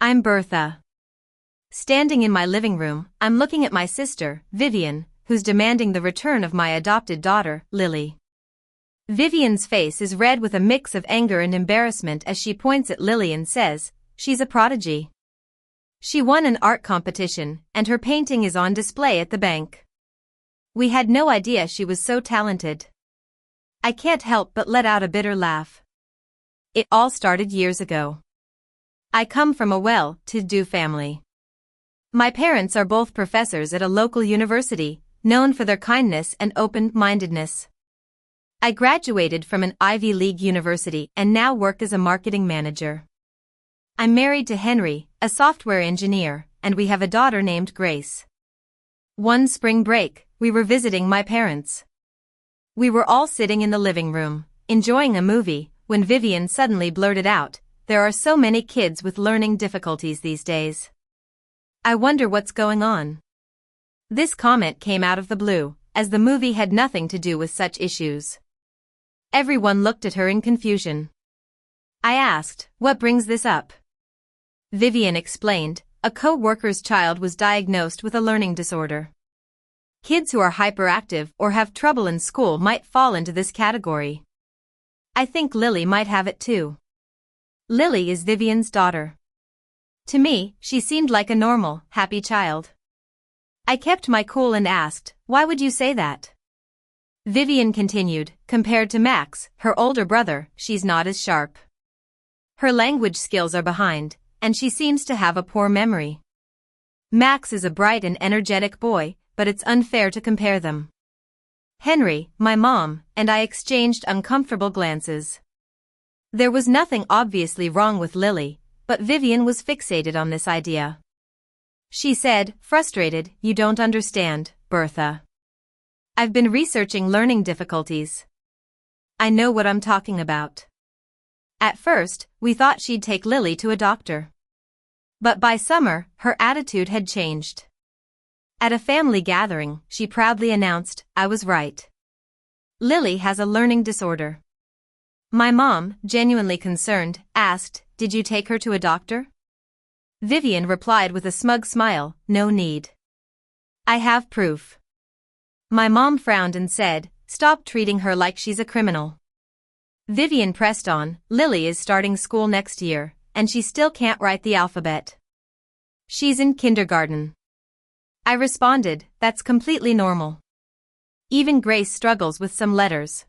I'm Bertha. Standing in my living room, I'm looking at my sister, Vivian, who's demanding the return of my adopted daughter, Lily. Vivian's face is red with a mix of anger and embarrassment as she points at Lily and says, "She's a prodigy. She won an art competition, and her painting is on display at the bank. We had no idea she was so talented." I can't help but let out a bitter laugh. It all started years ago. I come from a well-to-do family. My parents are both professors at a local university, known for their kindness and open-mindedness. I graduated from an Ivy League university and now work as a marketing manager. I'm married to Henry, a software engineer, and we have a daughter named Grace. One spring break, we were visiting my parents. We were all sitting in the living room, enjoying a movie, when Vivian suddenly blurted out, "There are so many kids with learning difficulties these days. I wonder what's going on." This comment came out of the blue, as the movie had nothing to do with such issues. Everyone looked at her in confusion. I asked, "What brings this up?" Vivian explained, "A co-worker's child was diagnosed with a learning disorder. Kids who are hyperactive or have trouble in school might fall into this category. I think Lily might have it too." Lily is Vivian's daughter. To me, she seemed like a normal, happy child. I kept my cool and asked, "Why would you say that?" Vivian continued, "Compared to Max, her older brother, she's not as sharp. Her language skills are behind, and she seems to have a poor memory. Max is a bright and energetic boy, but it's unfair to compare them." Henry, my mom, and I exchanged uncomfortable glances. There was nothing obviously wrong with Lily, but Vivian was fixated on this idea. She said, frustrated, "You don't understand, Bertha. I've been researching learning difficulties. I know what I'm talking about." At first, we thought she'd take Lily to a doctor. But by summer, her attitude had changed. At a family gathering, she proudly announced, "I was right. Lily has a learning disorder." My mom, genuinely concerned, asked, "Did you take her to a doctor?" Vivian replied with a smug smile, "No need. I have proof." My mom frowned and said, "Stop treating her like she's a criminal." Vivian pressed on, "Lily is starting school next year, and she still can't write the alphabet. She's in kindergarten." I responded, "That's completely normal. Even Grace struggles with some letters."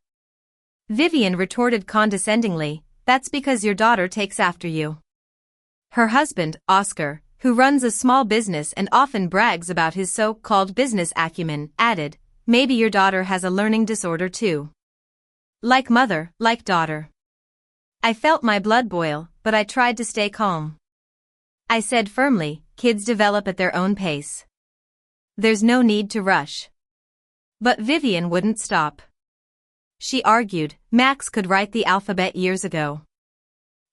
Vivian retorted condescendingly, "That's because your daughter takes after you." Her husband, Oscar, who runs a small business and often brags about his so-called business acumen, added, "Maybe your daughter has a learning disorder too. Like mother, like daughter." I felt my blood boil, but I tried to stay calm. I said firmly, "Kids develop at their own pace. There's no need to rush." But Vivian wouldn't stop. She argued, "Max could write the alphabet years ago."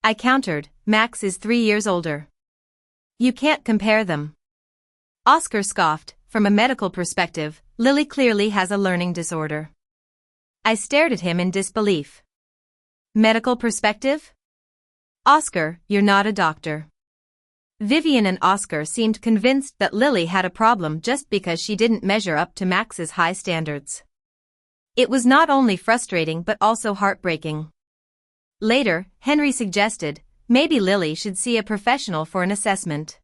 I countered, "Max is 3 years older. You can't compare them." Oscar scoffed, "From a medical perspective, Lily clearly has a learning disorder." I stared at him in disbelief. "Medical perspective? Oscar, you're not a doctor." Vivian and Oscar seemed convinced that Lily had a problem just because she didn't measure up to Max's high standards. It was not only frustrating but also heartbreaking. Later, Henry suggested, "Maybe Lily should see a professional for an assessment."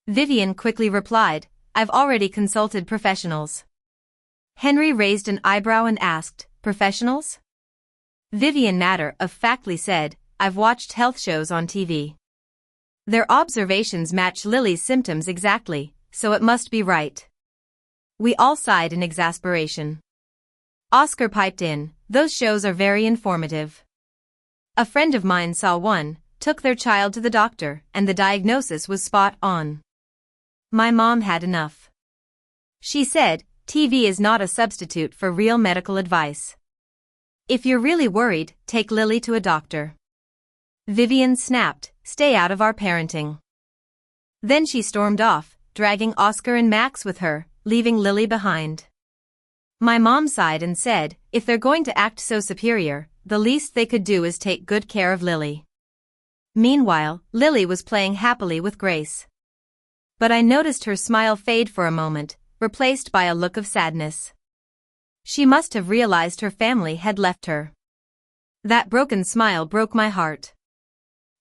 Vivian quickly replied, "I've already consulted professionals." Henry raised an eyebrow and asked, "Professionals?" Vivian matter-of-factly said, "I've watched health shows on TV. Their observations match Lily's symptoms exactly, so it must be right." We all sighed in exasperation. Oscar piped in, "Those shows are very informative. A friend of mine saw one, took their child to the doctor, and the diagnosis was spot on." My mom had enough. She said, "TV is not a substitute for real medical advice. If you're really worried, take Lily to a doctor." Vivian snapped, "Stay out of our parenting." Then she stormed off, dragging Oscar and Max with her, leaving Lily behind. My mom sighed and said, "If they're going to act so superior, the least they could do is take good care of Lily." Meanwhile, Lily was playing happily with Grace. But I noticed her smile fade for a moment, replaced by a look of sadness. She must have realized her family had left her. That broken smile broke my heart.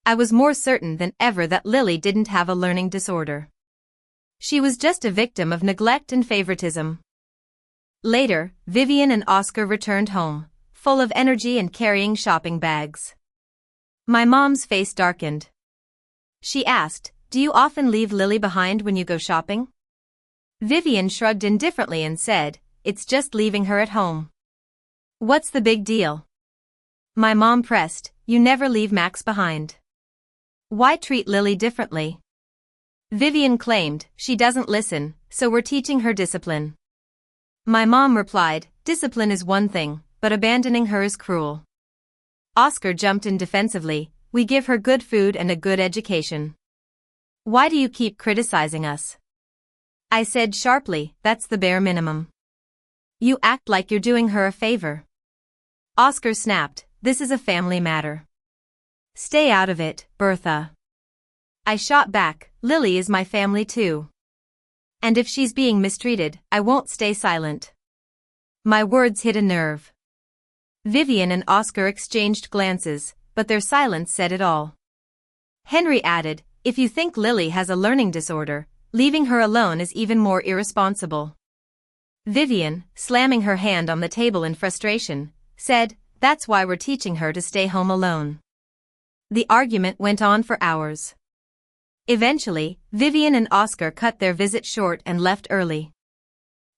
I was more certain than ever that Lily didn't have a learning disorder. She was just a victim of neglect and favoritism. Later, Vivian and Oscar returned home, full of energy and carrying shopping bags. My mom's face darkened. She asked, "Do you often leave Lily behind when you go shopping?" Vivian shrugged indifferently and said, "It's just leaving her at home." "What's the big deal?" My mom pressed, "You never leave Max behind. Why treat Lily differently?" Vivian claimed, "She doesn't listen, so we're teaching her discipline." My mom replied, "Discipline is one thing, but abandoning her is cruel." Oscar jumped in defensively, "We give her good food and a good education. Why do you keep criticizing us?" I said sharply, "That's the bare minimum. You act like you're doing her a favor." Oscar snapped, "This is a family matter. Stay out of it, Bertha." I shot back, "Lily is my family too. And if she's being mistreated, I won't stay silent." My words hit a nerve. Vivian and Oscar exchanged glances, but their silence said it all. Henry added, "If you think Lily has a learning disorder, leaving her alone is even more irresponsible." Vivian, slamming her hand on the table in frustration, said, "That's why we're teaching her to stay home alone." The argument went on for hours. Eventually, Vivian and Oscar cut their visit short and left early.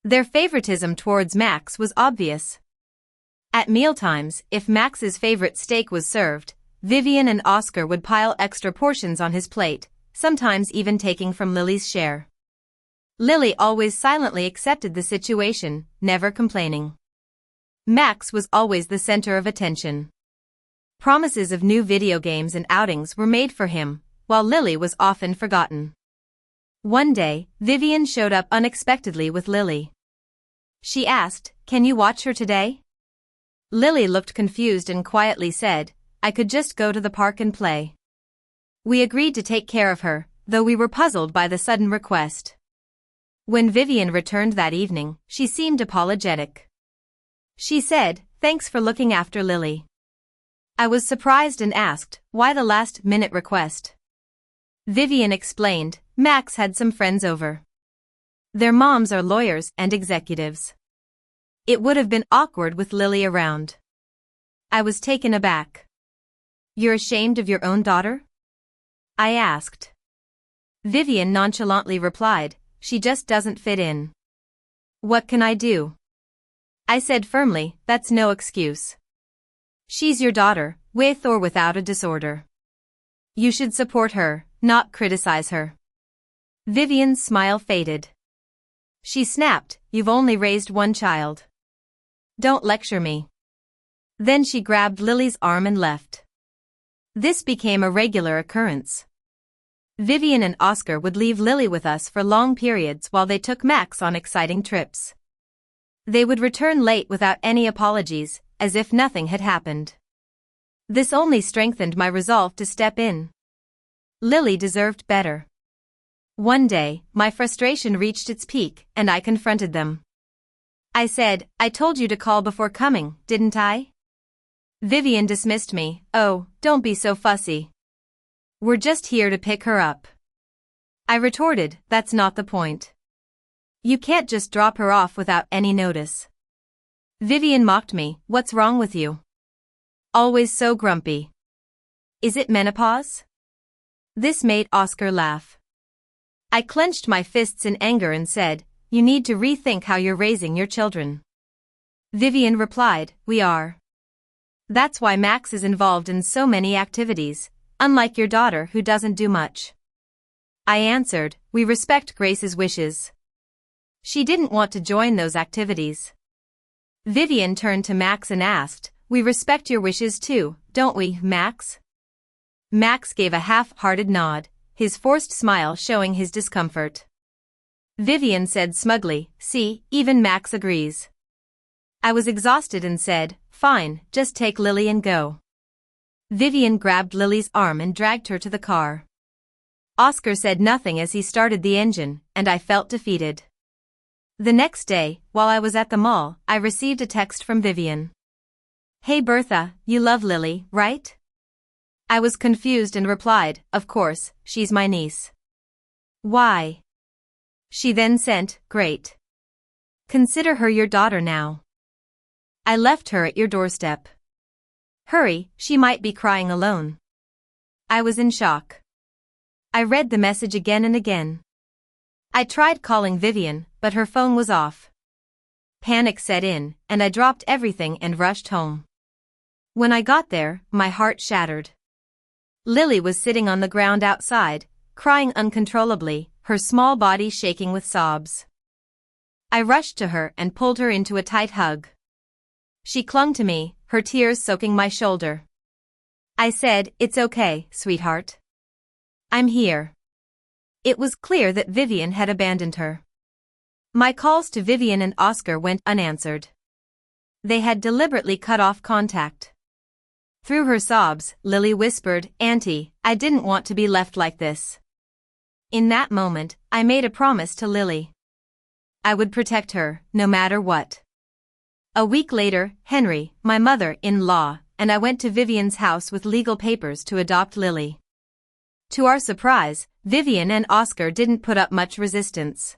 Their favoritism towards Max was obvious. At mealtimes, if Max's favorite steak was served, Vivian and Oscar would pile extra portions on his plate, sometimes even taking from Lily's share. Lily always silently accepted the situation, never complaining. Max was always the center of attention. Promises of new video games and outings were made for him, while Lily was often forgotten. One day, Vivian showed up unexpectedly with Lily. She asked, "Can you watch her today?" Lily looked confused and quietly said, "I could just go to the park and play." We agreed to take care of her, though we were puzzled by the sudden request. When Vivian returned that evening, she seemed apologetic. She said, "Thanks for looking after Lily." I was surprised and asked, "Why the last-minute request?" Vivian explained, "Max had some friends over. Their moms are lawyers and executives. It would have been awkward with Lily around." I was taken aback. "You're ashamed of your own daughter?" I asked. Vivian nonchalantly replied, "She just doesn't fit in." "What can I do?" I said firmly, "That's no excuse. She's your daughter, with or without a disorder. You should support her, not criticize her." Vivian's smile faded. She snapped, "You've only raised one child. Don't lecture me." Then she grabbed Lily's arm and left. This became a regular occurrence. Vivian and Oscar would leave Lily with us for long periods while they took Max on exciting trips. They would return late without any apologies, as if nothing had happened. This only strengthened my resolve to step in. Lily deserved better. One day, my frustration reached its peak, and I confronted them. I said, "I told you to call before coming, didn't I?" Vivian dismissed me, "Oh, don't be so fussy. We're just here to pick her up." I retorted, "That's not the point. You can't just drop her off without any notice." Vivian mocked me, "What's wrong with you? Always so grumpy. Is it menopause?" This made Oscar laugh. I clenched my fists in anger and said, "You need to rethink how you're raising your children." Vivian replied, "We are. That's why Max is involved in so many activities, unlike your daughter who doesn't do much." I answered, "We respect Grace's wishes. She didn't want to join those activities." Vivian turned to Max and asked, "We respect your wishes too, don't we, Max?" Max gave a half-hearted nod, his forced smile showing his discomfort. Vivian said smugly, "See, even Max agrees." I was exhausted and said, "Fine, just take Lily and go." Vivian grabbed Lily's arm and dragged her to the car. Oscar said nothing as he started the engine, and I felt defeated. The next day, while I was at the mall, I received a text from Vivian. "Hey Bertha, you love Lily, right?" I was confused and replied, "Of course, she's my niece." "Why?" She then sent, "Great. Consider her your daughter now. I left her at your doorstep. Hurry, she might be crying alone." I was in shock. I read the message again and again. I tried calling Vivian, but her phone was off. Panic set in, and I dropped everything and rushed home. When I got there, my heart shattered. Lily was sitting on the ground outside, crying uncontrollably, her small body shaking with sobs. I rushed to her and pulled her into a tight hug. She clung to me, her tears soaking my shoulder. I said, "It's okay, sweetheart. I'm here." It was clear that Vivian had abandoned her. My calls to Vivian and Oscar went unanswered. They had deliberately cut off contact. Through her sobs, Lily whispered, "Auntie, I didn't want to be left like this." In that moment, I made a promise to Lily. I would protect her, no matter what. A week later, Henry, my mother-in-law, and I went to Vivian's house with legal papers to adopt Lily. To our surprise, Vivian and Oscar didn't put up much resistance.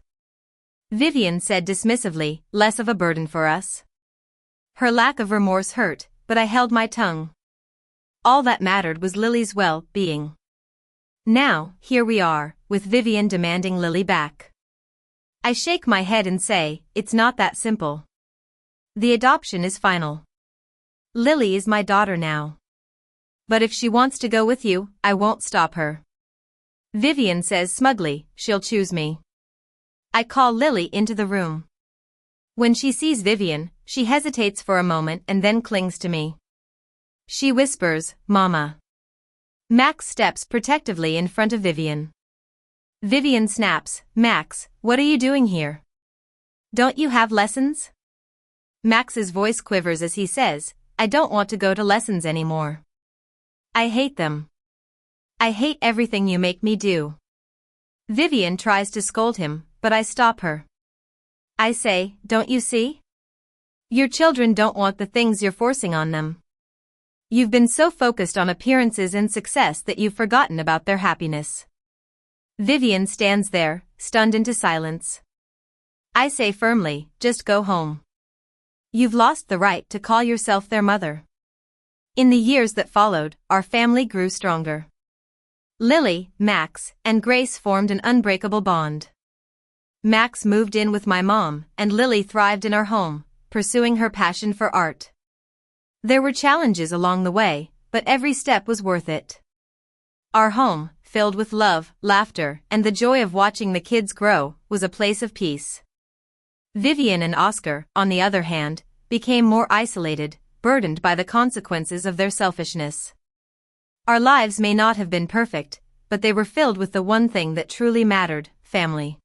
Vivian said dismissively, "Less of a burden for us." Her lack of remorse hurt, but I held my tongue. All that mattered was Lily's well-being. Now, here we are, with Vivian demanding Lily back. I shake my head and say, it's not that simple. The adoption is final. Lily is my daughter now. But if she wants to go with you, I won't stop her. Vivian says smugly, she'll choose me. I call Lily into the room. When she sees Vivian, she hesitates for a moment and then clings to me. She whispers, "Mama." Max steps protectively in front of Vivian. Vivian snaps, "Max, what are you doing here? Don't you have lessons?" Max's voice quivers as he says, "I don't want to go to lessons anymore. I hate them. I hate everything you make me do." Vivian tries to scold him, but I stop her. I say, "Don't you see? Your children don't want the things you're forcing on them. You've been so focused on appearances and success that you've forgotten about their happiness." Vivian stands there, stunned into silence. I say firmly, "Just go home. You've lost the right to call yourself their mother." In the years that followed, our family grew stronger. Lily, Max, and Grace formed an unbreakable bond. Max moved in with my mom, and Lily thrived in our home, pursuing her passion for art. There were challenges along the way, but every step was worth it. Our home, filled with love, laughter, and the joy of watching the kids grow, was a place of peace. Vivian and Oscar, on the other hand, became more isolated, burdened by the consequences of their selfishness. Our lives may not have been perfect, but they were filled with the one thing that truly mattered, family.